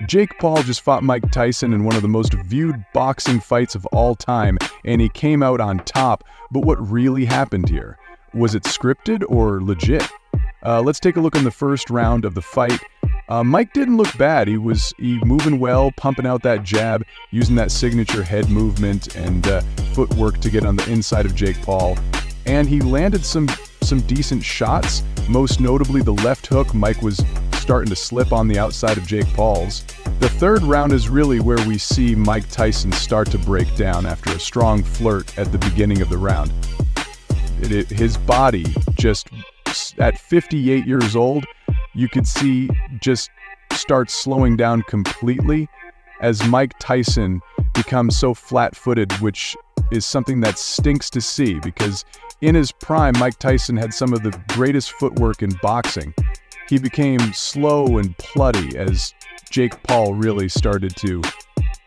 Jake Paul just fought Mike Tyson in one of the most viewed boxing fights of all time, and he came out on top. But what really happened here? Was it scripted or legit? Let's take a look in the first round of the fight. Mike didn't look bad. He moving well, pumping out that jab, using that signature head movement and footwork to get on the inside of Jake Paul. And he landed some decent shots, most notably the left hook. Mike was starting to slip on the outside of Jake Paul's. The third round is really where we see Mike Tyson start to break down after a strong flirt at the beginning of the round. His body, just at 58 years old, you could see just start slowing down completely as Mike Tyson becomes so flat-footed, which is something that stinks to see because in his prime, Mike Tyson had some of the greatest footwork in boxing. He became slow and plutty as Jake Paul really started to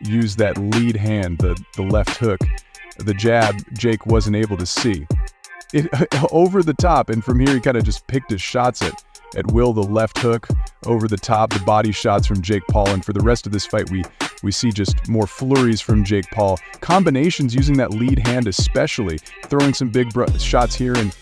use that lead hand, the left hook, the jab Jake wasn't able to see. Over the top, and from here he kind of just picked his shots at will. The left hook over the top, the body shots from Jake Paul, and for the rest of this fight we see just more flurries from Jake Paul. Combinations using that lead hand especially, throwing some big shots here and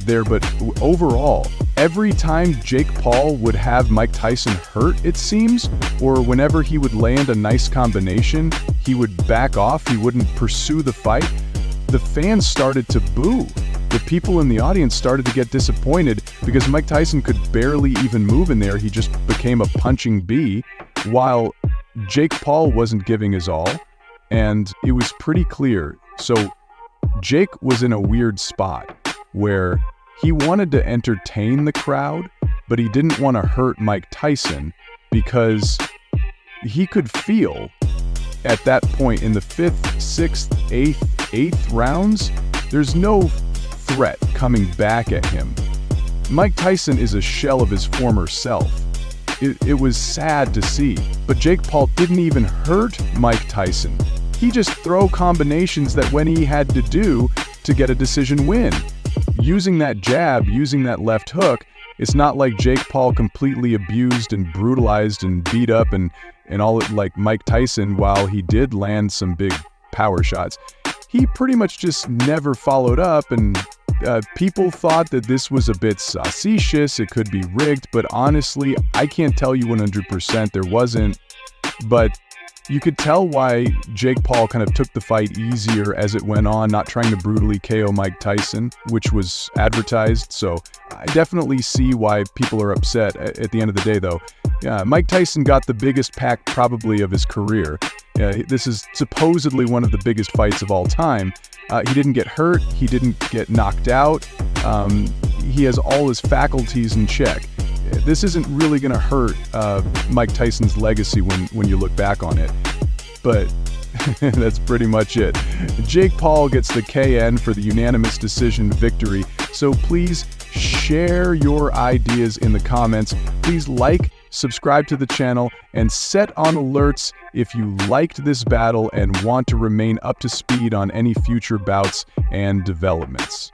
there, but overall, every time Jake Paul would have Mike Tyson hurt, it seems, or whenever he would land a nice combination, he would back off, he wouldn't pursue the fight. The fans started to boo. The people in the audience started to get disappointed because Mike Tyson could barely even move in there. He just became a punching bee, while Jake Paul wasn't giving his all, and it was pretty clear. So Jake was in a weird spot where he wanted to entertain the crowd, but he didn't want to hurt Mike Tyson because he could feel at that point in the 5th, 6th, 8th rounds, there's no threat coming back at him. Mike Tyson is a shell of his former self. It was sad to see, but Jake Paul didn't even hurt Mike Tyson. He just throw combinations that when he had to do to get a decision win. Using that jab, using that left hook, it's not like Jake Paul completely abused and brutalized and beat up and all like Mike Tyson. While he did land some big power shots, he pretty much just never followed up, and people thought that this was a bit suspicious, it could be rigged, but honestly, I can't tell you 100% there wasn't, but you could tell why Jake Paul kind of took the fight easier as it went on, not trying to brutally KO Mike Tyson, which was advertised. So I definitely see why people are upset. At the end of the day, though, Mike Tyson got the biggest pack probably of his career. This is supposedly one of the biggest fights of all time. He didn't get hurt. He didn't get knocked out. He has all his faculties in check. This isn't really going to hurt Mike Tyson's legacy when you look back on it. But that's pretty much it. Jake Paul gets the KN for the unanimous decision victory. So please share your ideas in the comments. Please like, subscribe to the channel, and set on alerts if you liked this battle and want to remain up to speed on any future bouts and developments.